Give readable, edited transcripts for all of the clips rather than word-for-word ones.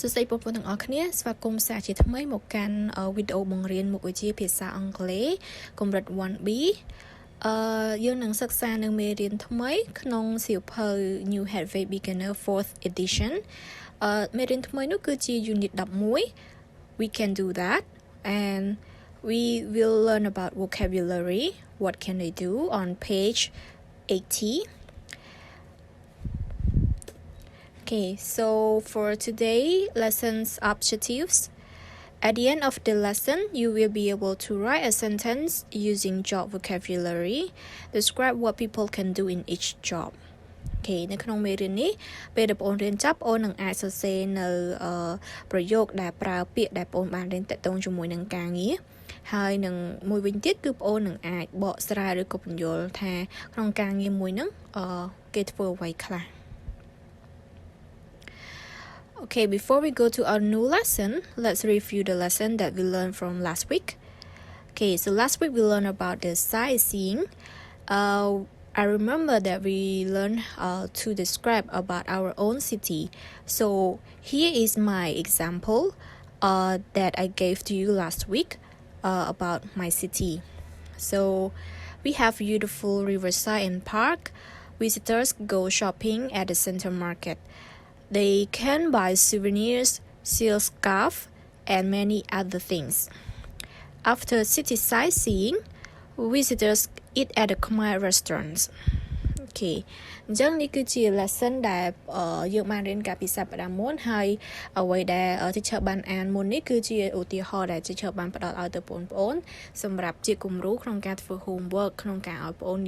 សួស្តីបងប្អូនទាំងអស់គ្នាស្វាគមន៍សាជាថ្មីមកកាន់វីដេអូបង្រៀនមុខវិជ្ជាភាសាអង់គ្លេសកម្រិត 1B យើងនឹងសិក្សានៅមេរៀនថ្មីក្នុងសៀវភៅ New Headway Beginner 4th Edition មេរៀនថ្មីនោះគឺជា Unit 11 We can do that and we will learn about vocabulary what can they do on page 80. Okay, so for today lesson's objectives, at the end of the lesson, you will be able to write a sentence using job vocabulary, describe what people can do in each job. Okay, នៅក្នុងមេរៀននេះពេលដែលបងប្អូនរៀនចប់បងនឹងអាចសរសេរនៅប្រយោគដែលប្រើពាក្យដែលបងប្អូនបានរៀនតាក់ទងជាមួយនឹងការងារហើយនឹងមួយវិញទៀតគឺបងប្អូននឹងអាចបកស្រាយឬក៏ពន្យល់ថាក្នុងការងារមួយហ្នឹងគេធ្វើអ្វីខ្លះ Okay, before we go to our new lesson, let's review the lesson that we learned from last week. Okay, so last week we learned about the sightseeing. I remember that we learned to describe about our own city. So here is my example that I gave to you last week about my city. So we have beautiful riverside and park. Visitors go shopping at the center market.They can buy souvenirs, silk scarf, and many other things. After city sightseeing, visitors eat at the Khmer restaurants. Okay, អញ្ចឹងនេះគឺជា lesson ដែលយើងបានរៀនកាលពីសប្តាហ៍មុនហើយអ្វីដែល teacher បានអានមុននេះគឺជាឧទាហរណ៍ដែល teacher បានផ្ដល់ឲ្យទៅបងប្អូនសម្រាប់ជាគំរូក្នុងការធ្វើ homework ក្នុងការឲ្យបងប្អូន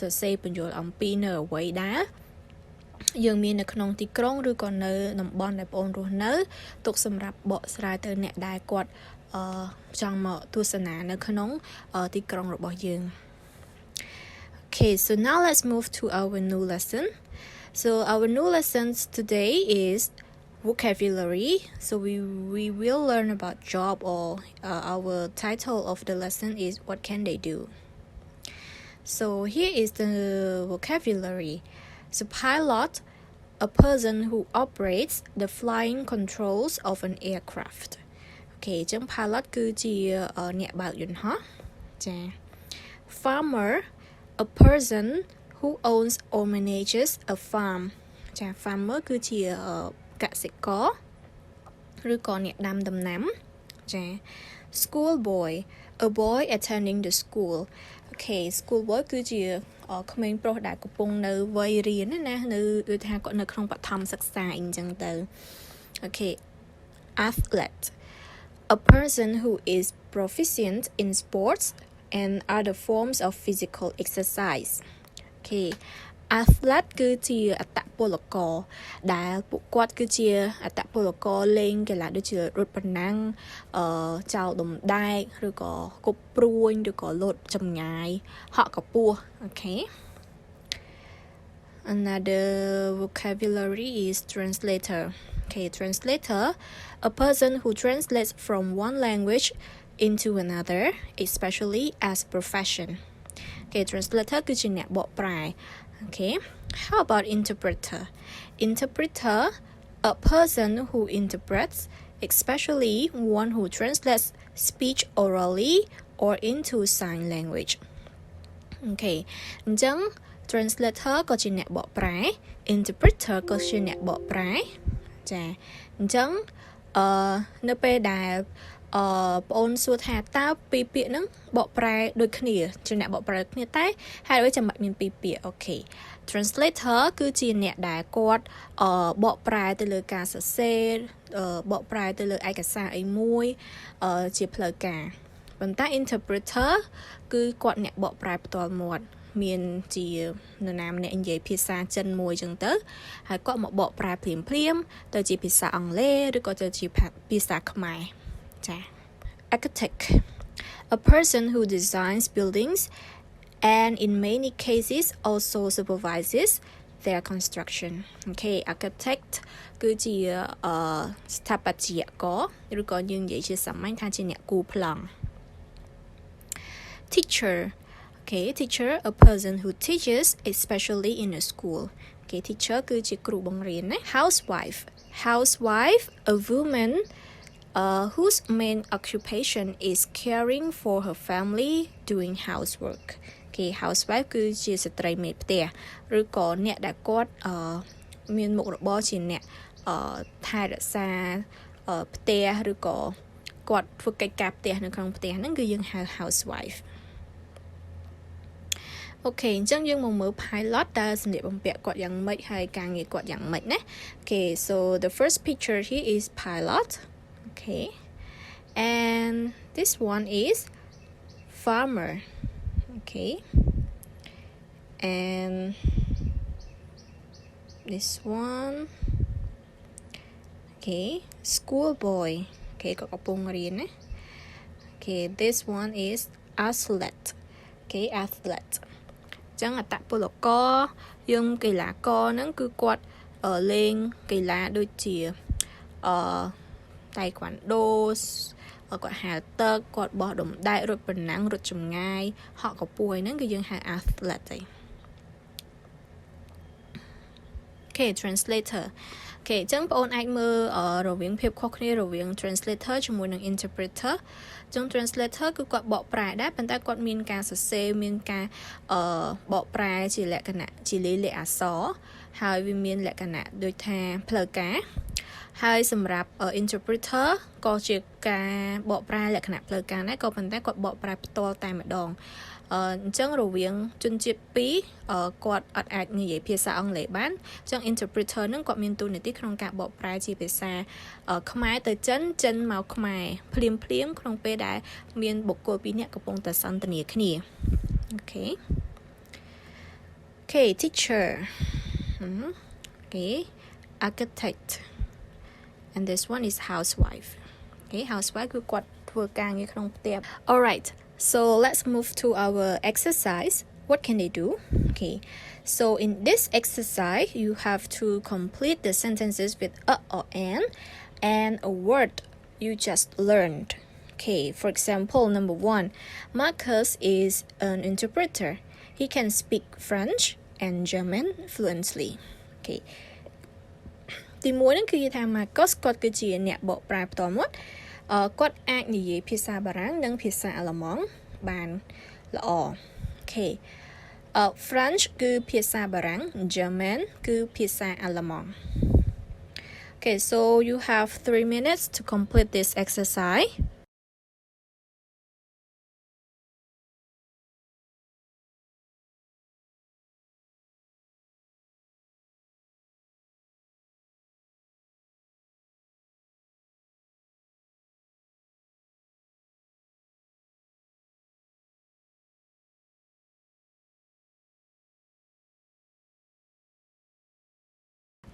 សរសេរបញ្យល់អំពីនៅអ្វីដែលយើងមាននៅក្នុងទីក្រុងឬក៏នៅតំបន់ដែលបងប្អូនរស់នៅទុកសម្រាប់បកស្រាយទៅអ្នកដែលគាត់ចង់មកទស្សនានៅក្នុងទីក្រុងរបស់យើង Okay, so now let's move to our new lesson. So our new lessons today is vocabulary. So we will learn about job or our title of the lesson is what can they do. So here is the vocabulary.So pilot, a person who operates the flying controls of an aircraft. Okay, ចឹង pilot គឺជាអ្នកបើកយន្តហោះចា Farmer, a person who owns or manages a farm. ចា farmer គឺជាកសិករឬក៏អ្នកដាំដំណាំចា Schoolboy, a boy attending the school.Okay, schoolboy គឺជាក្មេងប្រុសដែលកំពុងនៅវ័យរៀនណានៅដូចថាគាត់នៅក្នុងបឋមសិក្សាអីចឹងទៅ Okay, athlete, a person who is proficient in sports and other forms of physical exercise. Okay, athlete គឺជាអត្តពលករដែលពួកគាត់គឺជាអត្តពលករលេងកីឡាដូចជារត់ប្រណាំងចោលដុំដែកឬក៏គប់ព្រួញឬក៏លោតចម្ងាយហក់កម្ពស់ Okay. Another vocabulary is translator. Okay, translator, a person who translates from one language into another, especially as a profession. Okay, translator គឺជាអ្នកបកប្រែ Okay, how about interpreter? Interpreter, a person who interprets, especially one who translates speech orally or into sign language. Okay, អញ្ចឹង translator ក៏ជាអ្នកបកប្រែ interpreter ក៏ជាអ្នកបកប្រែចាអញ្ចឹងនៅពេលដែលបងអូនសួរថាតើពីរពាក្យហ្នឹងបកប្រែដូចគ្នាជាអ្នកបកប្រែគ្នាតែហេតុអ្វីចាំបាច់មានពីរពាក្យ Okay, translator គឺជាអ្នកដែលគាត់បកប្រែទៅលើការសរសេរបកប្រែទៅលើឯកសារអីមួយជាផ្លូវការប៉ុន្តែ interpreter គឺគាត់អ្នកបកប្រែផ្ទាល់មាត់មានជានរណាម្នាក់និយាយភាសាចិនមួយចឹងទៅហើយគាត់មកបកប្រែភ្លាមៗទៅជាភាសាអង់គ្លេសឬក៏ទៅជាភាសាខ្មែរចា Architect, a person who designs buildings and in many cases also supervises their construction. Okay, architect គឺជាស្ថាបត្យករឬក៏យើងនិយាយជាសាមញ្ញថាជាអ្នកគូរប្លង់ Teacher, okay, teacher, a person who teaches especially in a school. Okay, teacher គឺជាគ្រូបង្រៀនណា Housewife, housewife, a woman whose main occupation is caring for her family doing housework. Okay, housewife គឺជាស្ត្រីមេផ្ទះឬក៏អ្នកដែលគាត់មានមុខរបរជាអ្នកថែរក្សាផ្ទះឬក៏គាត់ធ្វើកិច្ចការផ្ទះនៅក្នុងផ្ទះហ្នឹងគឺយើងហៅ housewife. អូខេអញ្ចឹងយើងមកមើល pilot តើសម្លៀកបំពាក់គាត់យ៉ាងម៉េចហើយការងារគាត់យ៉ាងម៉េចណា Okay, so the first picture here is pilot. Okay, and this one is farmer. Okay, and this one, okay, schoolboy. Okay, គាត់កំពុងរៀនណា Okay, this one is athlete. Okay, athlete. អញ្ចឹងអត្តពលករយើងកីឡាករហ្នឹងគឺគាត់លេងកីឡាដូចជាតៃក្វាន់ដូគាត់ហាលទឹកគាត់បោះដុំដែករត់ប្រណាំងរត់ចម្ងាយហក់កពស់ហ្នឹងគឺយើងហៅ athlete ទេ Okay, translator. Okay, អញ្ចឹងបងប្អូនអាចមើលរវាងភាពខុសគ្នារវាង translator ជាមួយនឹង interpreter. អញ្ចឹង translator គឺគាត់បកប្រែដែរប៉ុន្តែគាត់មានការសរសេរមានការបកប្រែជាលក្ខណៈជាលេខអក្សរហើយវាមានលក្ខណៈដូចថាផ្លូវការហើយសម្រាប់ interpreter ក៏ជាការបកប្រែលក្ខណៈផ្លូវការដែរក៏ប៉ុន្តែគាត់បកប្រែផ្ទាល់តែម្ដងអញ្ចឹងរវាងជនជាតិពីរគាត់អត់អាចនិយាយភាសាអង់គ្លេសបានអញ្ចឹង interpreter នឹងគាត់មានតួនាទីក្នុងការបកប្រែជាភាសាខ្មែរទៅចិនចិនមកខ្មែរភ្លាមក្នុងពេលដែលមានបុគ្គលពីរនាក់កំពុងតែសន្ទនាគ្នា Okay, teacher. Okay, architect. And this one is housewife. Okay, housewife គឺគាត់ធ្វើការងារក្នុងផ្ទះ All right. So let's move to our exercise. What can they do? Okay, so in this exercise, you have to complete the sentences with a or an and a word you just learned. Okay, for example, number 1, Marcus is an interpreter. He can speak French and German fluently. Okay. ទីមួយហ្នឹងគឺថា Marcus គាត់គឺជាអ្នកបកប្រែផ្ទាល់មាត់គាត់អាចនិយាយភាសាបារាំងនិងភាសាអាល្លឺម៉ង់បានល្អ Okay. French គឺភាសាបារាំង German គឺភាសាអាល្លឺម៉ង់ Okay, so you have 3 minutes to complete this exercise.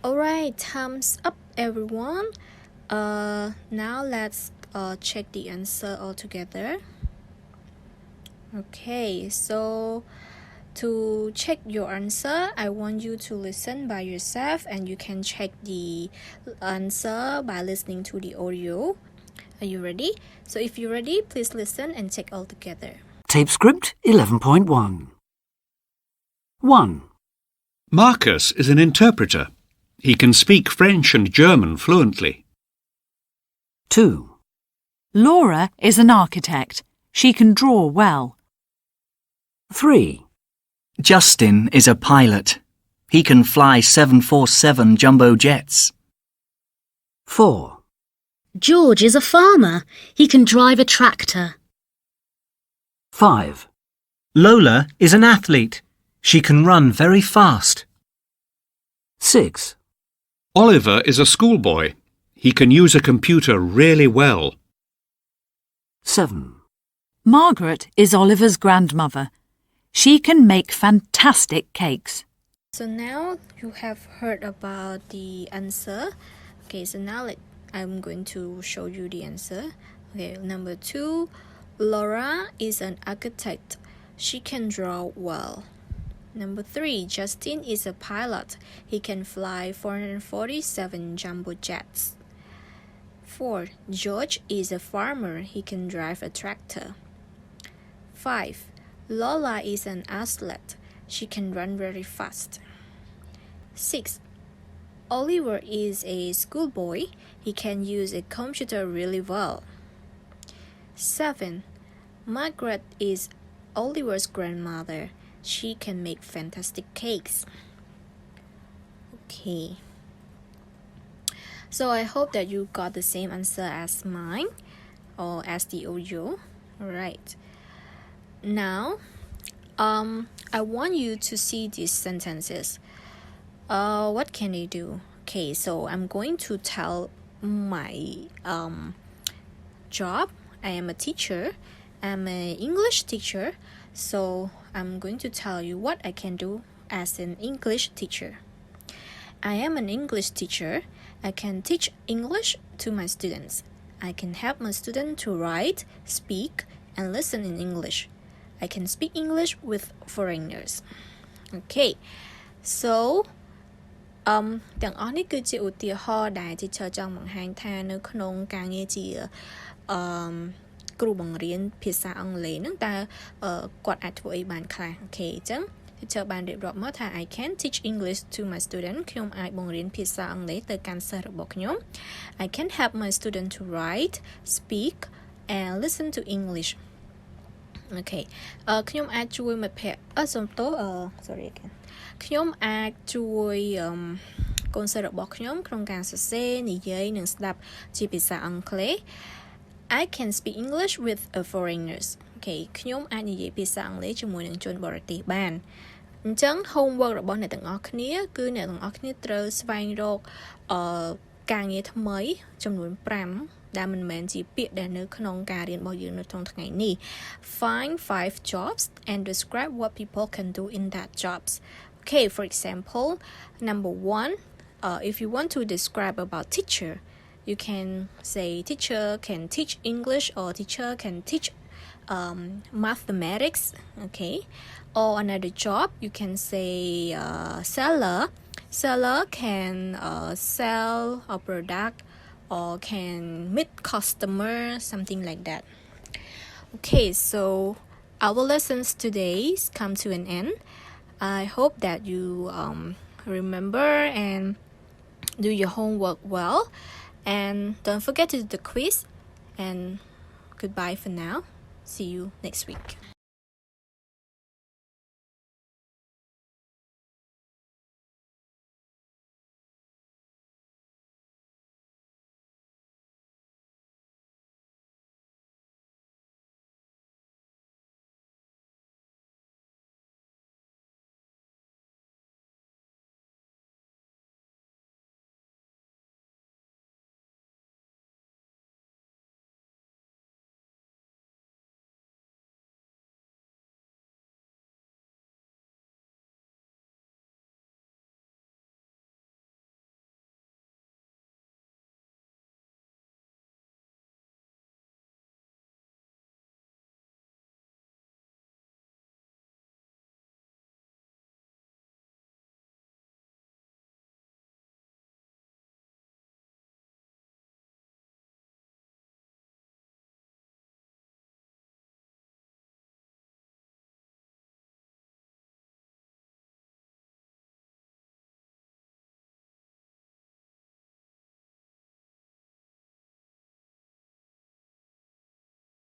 Alright, thumbs up everyone. Now let's check the answer all together. Okay, so to check your answer, I want you to listen by yourself and you can check the answer by listening to the audio. Are you ready? So if you're ready, please listen and check all together. Tape script 11.1. 1. Marcus is an interpreter. He can speak French and German fluently. 2. Laura is an architect. She can draw well. 3. Justin is a pilot. He can fly 747 jumbo jets. 4. George is a farmer. He can drive a tractor. 5. Lola is an athlete. She can run very fast. 6. Oliver is a schoolboy. He can use a computer really well. 7. Margaret is Oliver's grandmother. She can make fantastic cakes. So now you have heard about the answer. Okay, so now I'm going to show you the answer. Okay, number 2, Laura is an architect. She can draw well. Number 3, Justin is a pilot. He can fly 447 jumbo jets. 4, George is a farmer. He can drive a tractor. 5, Lola is an athlete. She can run very fast. 6, Oliver is a schoolboy. He can use a computer really well. 7. Margaret is Oliver's grandmother. She can make fantastic cakes. Okay. So I hope that you got the same answer as mine or as the audio. Alright. Now, I want you to see these sentences. What can you do? Okay, so I'm going to tell my job. I am a teacher. I'm an English teacher. So I'm going to tell you what I can do as an English teacher. I am an English teacher. I can teach English to my students. I can help my students to write, speak, and listen in English. I can speak English with foreigners. Okay, so ទាំងអស់នេះគឺជាឧទាហរណ៍ដែល teacher ចង់បង្ហាញថានៅក្នុងការងារជាគ្រូបង្រៀនភាសាអង់គ្លេសហ្នឹងតើគាត់អាចធ្វើអីបានខ្លះអូខេអញ្ចឹង teacher បានរៀបរាប់មកថា I can teach English to my student ខ្ញុំអាចបង្រៀនភាសាអង់គ្លេសទៅកាន់សិស្សរបស់ខ្ញុំ I can help my student to write, speak and listen to English. Okay. ខ្ញុំអាចជួយមិត្តភ័ក្តិសំទោស sorry again ខ្ញុំអាចជួយកូនសិស្សរបស់ខ្ញុំក្នុងការសរសេរនិយាយនិងស្ដាប់ជាភាសាអង់គ្លេស I can speak English with foreigners. Okay ខ្ញុំអាចនិយាយភាសាអង់គ្លេសជាមួយនឹងជនបរទេសបានអញ្ចឹង homework របស់អ្នកទាំងអស់គ្នាគឺអ្នកទាំងអស់គ្នាត្រូវស្វែងរកការងារថ្មីចំនួន5ដែលមិនមែនជាពាក្យដែលនៅក្នុងការរៀនរបស់យើងនៅក្នុងថ្ងៃនេះ Find 5 jobs and describe what people can do in that jobs. Okay, for example, number 1, if you want to describe about teacher, you can say teacher can teach English or teacher can teach mathematics, okay? Or another job, you can say seller can sell a product or can meet customer, something like that. Okay, so our lessons today come to an end. I hope that you remember and do your homework well. And don't forget to do the quiz. And goodbye for now. See you next week.